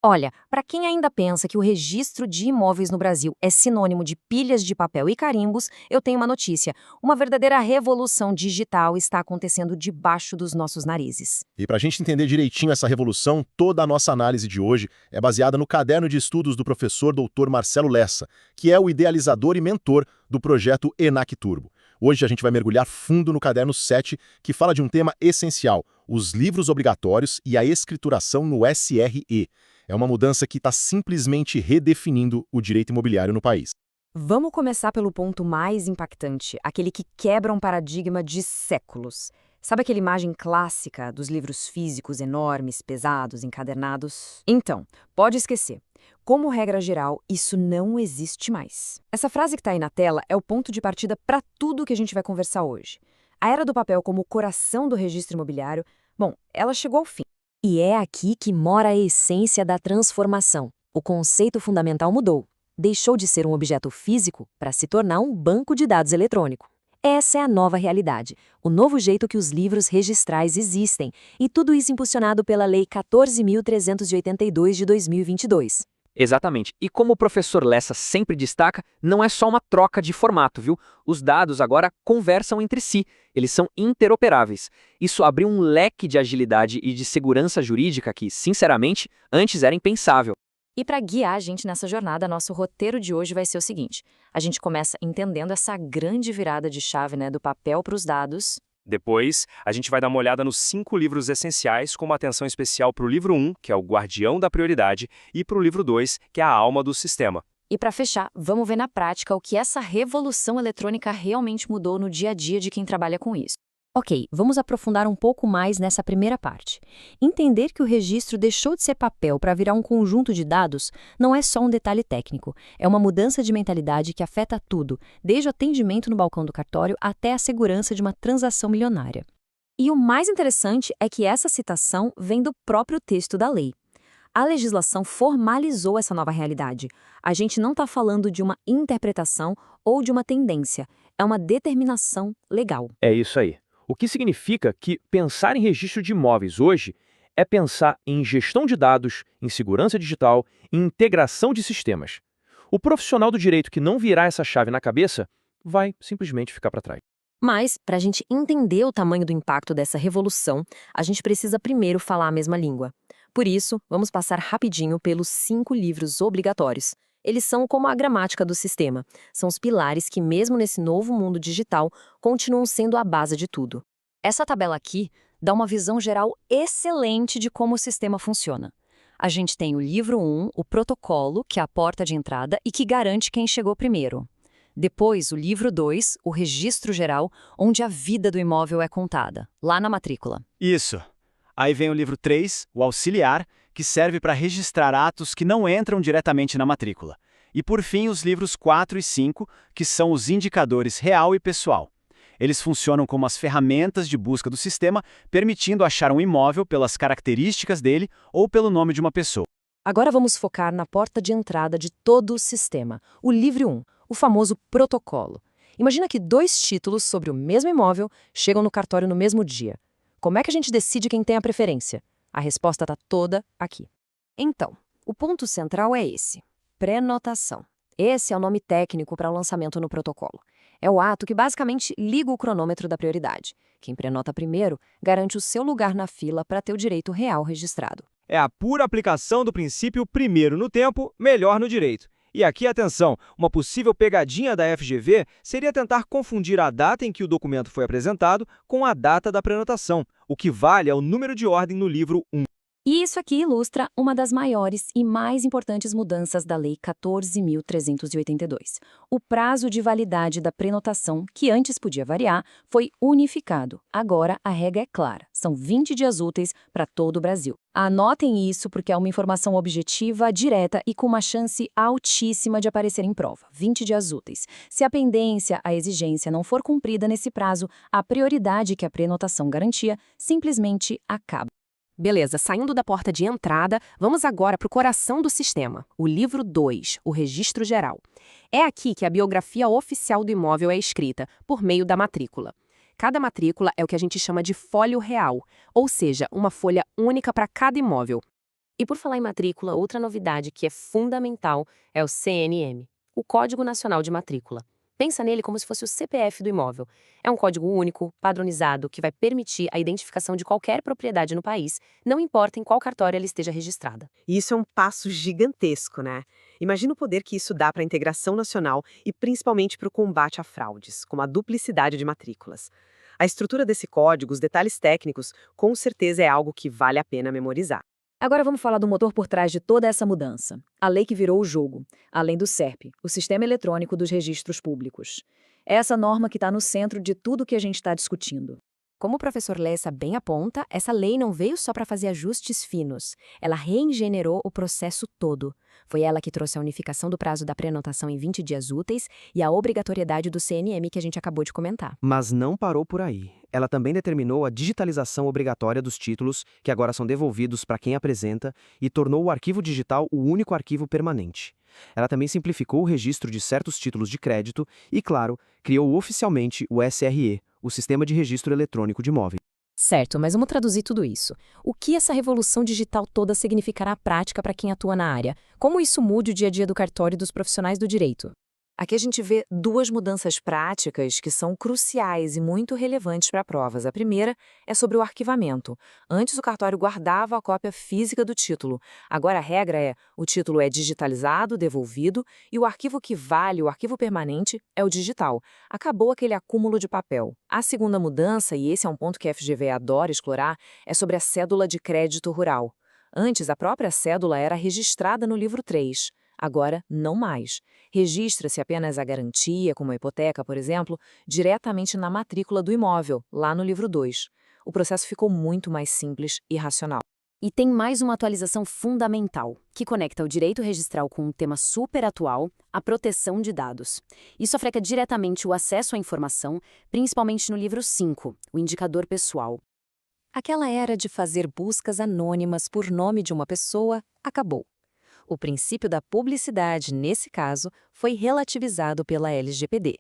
Olha, para quem ainda pensa que o registro de imóveis no Brasil é sinônimo de pilhas de papel e carimbos, eu tenho uma notícia. Uma verdadeira revolução digital está acontecendo debaixo dos nossos narizes. E para a gente entender direitinho essa revolução, toda a nossa análise de hoje é baseada no caderno de estudos do professor Dr. Marcelo Lessa, que é o idealizador e mentor do projeto ENAC Turbo. Hoje a gente vai mergulhar fundo no caderno 7, que fala de um tema essencial, os livros obrigatórios e a escrituração no SRE. É uma mudança que está simplesmente redefinindo o direito imobiliário no país. Vamos começar pelo ponto mais impactante, aquele que quebra um paradigma de séculos. Sabe aquela imagem clássica dos livros físicos enormes, pesados, encadernados? Então, pode esquecer. Como regra geral, isso não existe mais. Essa frase que está aí na tela é o ponto de partida para tudo que a gente vai conversar hoje. A era do papel como o coração do registro imobiliário, bom, ela chegou ao fim. E é aqui que mora a essência da transformação. O conceito fundamental mudou. Deixou de ser um objeto físico para se tornar um banco de dados eletrônico. Essa é a nova realidade, o novo jeito que os livros registrais existem, e tudo isso impulsionado pela Lei 14.382 de 2022. Exatamente. E como o professor Lessa sempre destaca, não é só uma troca de formato, viu? Os dados agora conversam entre si, eles são interoperáveis. Isso abriu um leque de agilidade e de segurança jurídica que, sinceramente, antes era impensável. E para guiar a gente nessa jornada, nosso roteiro de hoje vai ser o seguinte. A gente começa entendendo essa grande virada de chave, do papel para os dados. Depois, a gente vai dar uma olhada nos 5 livros essenciais, com uma atenção especial para o livro 1, que é o Guardião da Prioridade, e para o livro 2, que é a alma do sistema. E para fechar, vamos ver na prática o que essa revolução eletrônica realmente mudou no dia a dia de quem trabalha com isso. Ok, vamos aprofundar um pouco mais nessa primeira parte. Entender que o registro deixou de ser papel para virar um conjunto de dados não é só um detalhe técnico, é uma mudança de mentalidade que afeta tudo, desde o atendimento no balcão do cartório até a segurança de uma transação milionária. E o mais interessante é que essa citação vem do próprio texto da lei. A legislação formalizou essa nova realidade. A gente não está falando de uma interpretação ou de uma tendência, é uma determinação legal. É isso aí. O que significa que pensar em registro de imóveis hoje é pensar em gestão de dados, em segurança digital e integração de sistemas. O profissional do direito que não virar essa chave na cabeça vai simplesmente ficar para trás. Mas, para a gente entender o tamanho do impacto dessa revolução, a gente precisa primeiro falar a mesma língua. Por isso, vamos passar rapidinho pelos 5 livros obrigatórios. Eles são como a gramática do sistema. São os pilares que, mesmo nesse novo mundo digital, continuam sendo a base de tudo. Essa tabela aqui dá uma visão geral excelente de como o sistema funciona. A gente tem o livro 1, o protocolo, que é a porta de entrada e que garante quem chegou primeiro. Depois, o livro 2, o registro geral, onde a vida do imóvel é contada, lá na matrícula. Isso. Aí vem o livro 3, o auxiliar, que serve para registrar atos que não entram diretamente na matrícula. E por fim, os livros 4 e 5, que são os indicadores real e pessoal. Eles funcionam como as ferramentas de busca do sistema, permitindo achar um imóvel pelas características dele ou pelo nome de uma pessoa. Agora vamos focar na porta de entrada de todo o sistema, o livro 1, o famoso protocolo. Imagina que 2 títulos sobre o mesmo imóvel chegam no cartório no mesmo dia. Como é que a gente decide quem tem a preferência? A resposta está toda aqui. Então, o ponto central é esse: prenotação. Esse é o nome técnico para o lançamento no protocolo. É o ato que basicamente liga o cronômetro da prioridade. Quem prenota primeiro garante o seu lugar na fila para ter o direito real registrado. É a pura aplicação do princípio primeiro no tempo, melhor no direito. E aqui, atenção, uma possível pegadinha da FGV seria tentar confundir a data em que o documento foi apresentado com a data da prenotação. O que vale é o número de ordem no livro 1. E isso aqui ilustra uma das maiores e mais importantes mudanças da Lei 14.382. O prazo de validade da prenotação, que antes podia variar, foi unificado. Agora a regra é clara, são 20 dias úteis para todo o Brasil. Anotem isso porque é uma informação objetiva, direta e com uma chance altíssima de aparecer em prova. 20 dias úteis. Se a pendência, a exigência não for cumprida nesse prazo, a prioridade que a prenotação garantia simplesmente acaba. Beleza, saindo da porta de entrada, vamos agora para o coração do sistema, o livro 2, o registro geral. É aqui que a biografia oficial do imóvel é escrita, por meio da matrícula. Cada matrícula é o que a gente chama de fólio real, ou seja, uma folha única para cada imóvel. E por falar em matrícula, outra novidade que é fundamental é o CNM, o Código Nacional de Matrícula. Pensa nele como se fosse o CPF do imóvel. É um código único, padronizado, que vai permitir a identificação de qualquer propriedade no país, não importa em qual cartório ela esteja registrada. E isso é um passo gigantesco, né? Imagina o poder que isso dá para a integração nacional e principalmente para o combate a fraudes, como a duplicidade de matrículas. A estrutura desse código, os detalhes técnicos, com certeza é algo que vale a pena memorizar. Agora vamos falar do motor por trás de toda essa mudança. A lei que virou o jogo, além do SERP, o Sistema Eletrônico dos Registros Públicos. É essa norma que está no centro de tudo que a gente está discutindo. Como o professor Lessa bem aponta, essa lei não veio só para fazer ajustes finos. Ela reengenerou o processo todo. Foi ela que trouxe a unificação do prazo da prenotação em 20 dias úteis e a obrigatoriedade do CNM que a gente acabou de comentar. Mas não parou por aí. Ela também determinou a digitalização obrigatória dos títulos, que agora são devolvidos para quem apresenta, e tornou o arquivo digital o único arquivo permanente. Ela também simplificou o registro de certos títulos de crédito e, claro, criou oficialmente o SRE, o Sistema de Registro Eletrônico de Imóveis. Certo, mas vamos traduzir tudo isso. O que essa revolução digital toda significará na prática para quem atua na área? Como isso muda o dia a dia do cartório e dos profissionais do direito? Aqui a gente vê duas mudanças práticas que são cruciais e muito relevantes para provas. A primeira é sobre o arquivamento. Antes o cartório guardava a cópia física do título. Agora a regra é: o título é digitalizado, devolvido, e o arquivo que vale, o arquivo permanente, é o digital. Acabou aquele acúmulo de papel. A segunda mudança, e esse é um ponto que a FGV adora explorar, é sobre a cédula de crédito rural. Antes, a própria cédula era registrada no livro 3. Agora, não mais. Registra-se apenas a garantia, como a hipoteca, por exemplo, diretamente na matrícula do imóvel, lá no livro 2. O processo ficou muito mais simples e racional. E tem mais uma atualização fundamental, que conecta o direito registral com um tema super atual, a proteção de dados. Isso afeta diretamente o acesso à informação, principalmente no livro 5, o indicador pessoal. Aquela era de fazer buscas anônimas por nome de uma pessoa acabou. O princípio da publicidade, nesse caso, foi relativizado pela LGPD.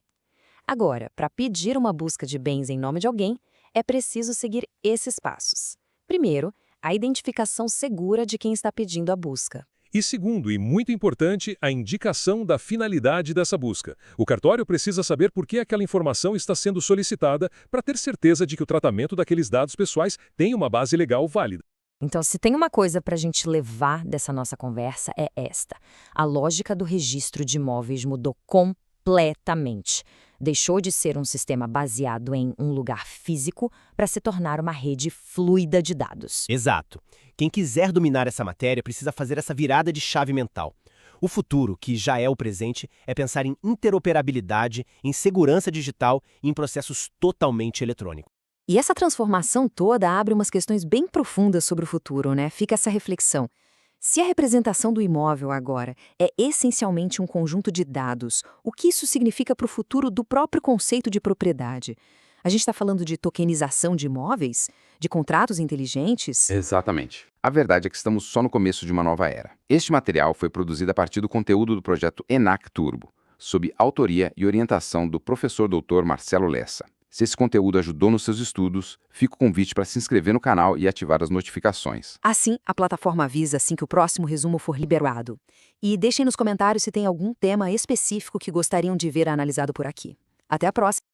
Agora, para pedir uma busca de bens em nome de alguém, é preciso seguir esses passos. Primeiro, a identificação segura de quem está pedindo a busca. E segundo, e muito importante, a indicação da finalidade dessa busca. O cartório precisa saber por que aquela informação está sendo solicitada para ter certeza de que o tratamento daqueles dados pessoais tem uma base legal válida. Então, se tem uma coisa para a gente levar dessa nossa conversa é esta. A lógica do registro de imóveis mudou completamente. Deixou de ser um sistema baseado em um lugar físico para se tornar uma rede fluida de dados. Exato. Quem quiser dominar essa matéria precisa fazer essa virada de chave mental. O futuro, que já é o presente, é pensar em interoperabilidade, em segurança digital e em processos totalmente eletrônicos. E essa transformação toda abre umas questões bem profundas sobre o futuro, né? Fica essa reflexão. Se a representação do imóvel agora é essencialmente um conjunto de dados, o que isso significa para o futuro do próprio conceito de propriedade? A gente está falando de tokenização de imóveis? De contratos inteligentes? Exatamente. A verdade é que estamos só no começo de uma nova era. Este material foi produzido a partir do conteúdo do projeto ENAC Turbo, sob autoria e orientação do professor Dr. Marcelo Lessa. Se esse conteúdo ajudou nos seus estudos, fica o convite para se inscrever no canal e ativar as notificações. Assim, a plataforma avisa assim que o próximo resumo for liberado. E deixem nos comentários se tem algum tema específico que gostariam de ver analisado por aqui. Até a próxima!